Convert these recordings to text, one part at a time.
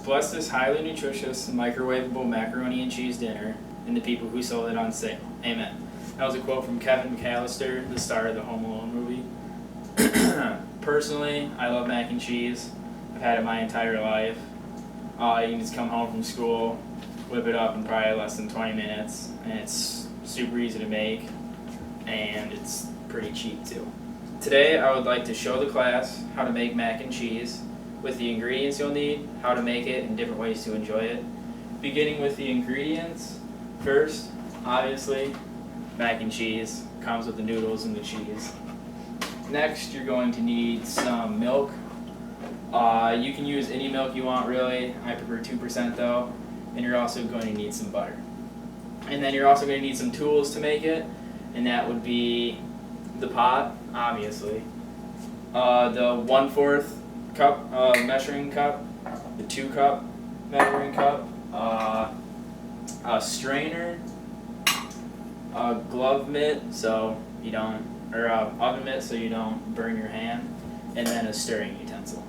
Bless this highly nutritious, microwavable macaroni and cheese dinner and the people who sold it on sale. Amen. That was a quote from Kevin McAllister, the star of the Home Alone movie. Personally, I love mac and cheese. I've had it my entire life. You can just come home from school, whip it up in probably less than 20 minutes, and it's super easy to make, and it's pretty cheap too. Today, I would like to show the class how to make mac and cheese with the ingredients you'll need, how to make it, and different ways to enjoy it. Beginning with the ingredients, first, obviously, mac and cheese comes with the noodles and the cheese. Next, you're going to need some milk. You can use any milk you want, really. I prefer 2% though. And you're also going to need some butter. And then you're also going to need some tools to make it, and that would be the pot, obviously, the 1/4 cup measuring cup, the 2-cup measuring cup, a strainer, a glove mitt so you don't, or a oven mitt so you don't burn your hand, and then a stirring utensil.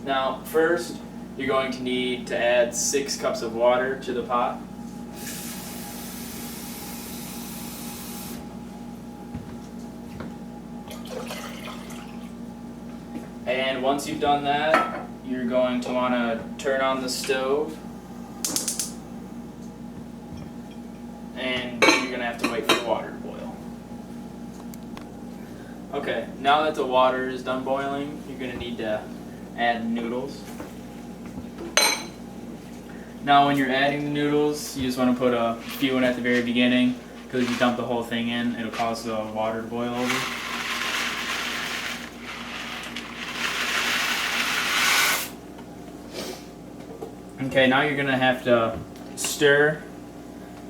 Now, first, you're going to need to add 6 cups of water to the pot. And once you've done that, you're going to want to turn on the stove, and you're going to have to wait for the water to boil. Okay, now that the water is done boiling, you're going to need to add noodles. Now when you're adding the noodles, you just want to put a few in at the very beginning, because if you dump the whole thing in, it'll cause the water to boil over. Okay, now you're going to have to stir,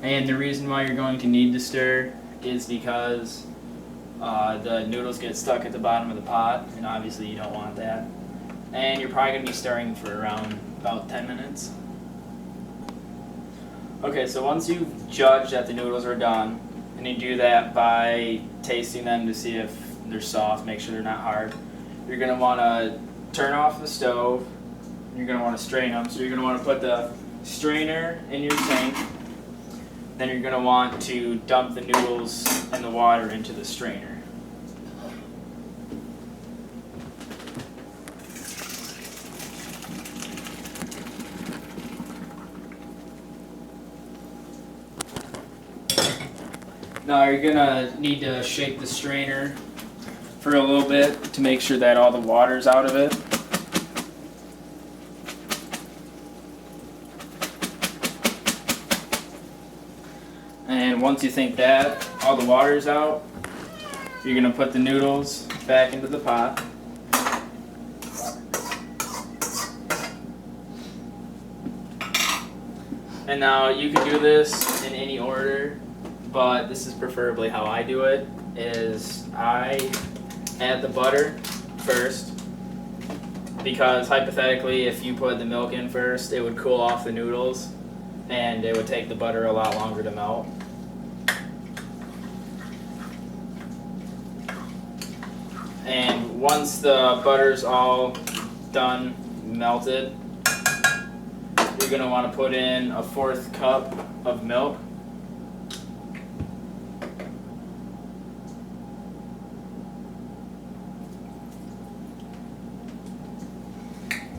and the reason why you're going to need to stir is because the noodles get stuck at the bottom of the pot, and obviously you don't want that. And you're probably going to be stirring for around about 10 minutes. Okay, so once you've judged that the noodles are done, and you do that by tasting them to see if they're soft, make sure they're not hard, you're going to want to turn off the stove. You're going to want to strain them. So you're going to want to put the strainer in your sink. Then you're going to want to dump the noodles and the water into the strainer. Now you're going to need to shake the strainer for a little bit to make sure that all the water's out of it. And once you think that all the water's out, you're going to put the noodles back into the pot. And now you can do this in any order, but this is preferably how I do it, is I add the butter first, because hypothetically if you put the milk in first, it would cool off the noodles and it would take the butter a lot longer to melt. And once the butter's all done melted, you're going to want to put in a 1/4 cup of milk.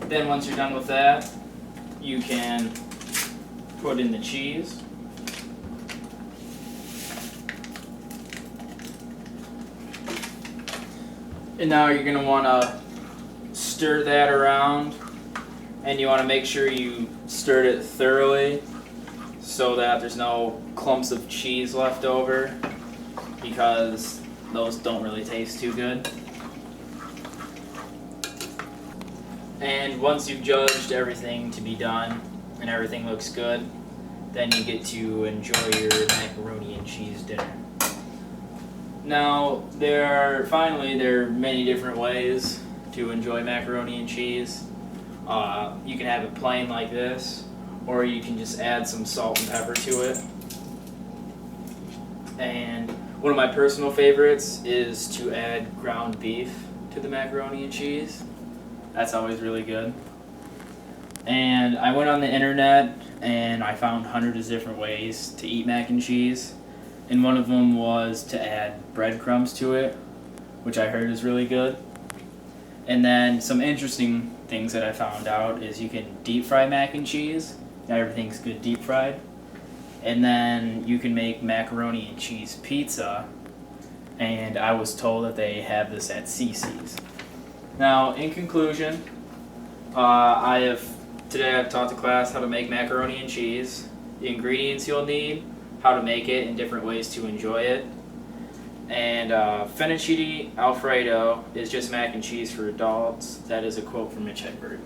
Then once you're done with that, you can put in the cheese. And now you're going to want to stir that around, and you want to make sure you stirred it thoroughly so that there's no clumps of cheese left over, because those don't really taste too good. And once you've judged everything to be done and everything looks good, then you get to enjoy your macaroni and cheese dinner. Now, there are many different ways to enjoy macaroni and cheese. You can have it plain like this, or you can just add some salt and pepper to it. And one of my personal favorites is to add ground beef to the macaroni and cheese. That's always really good. And I went on the internet and I found hundreds of different ways to eat mac and cheese. And one of them was to add breadcrumbs to it, which I heard is really good. And then some interesting things that I found out is you can deep fry mac and cheese. Now everything's good deep fried. And then you can make macaroni and cheese pizza. And I was told that they have this at CC's. Now, in conclusion, today I've taught the class how to make macaroni and cheese, the ingredients you'll need, how to make it, and different ways to enjoy it. And fettuccine alfredo is just mac and cheese for adults. That is a quote from Mitch Hedberg.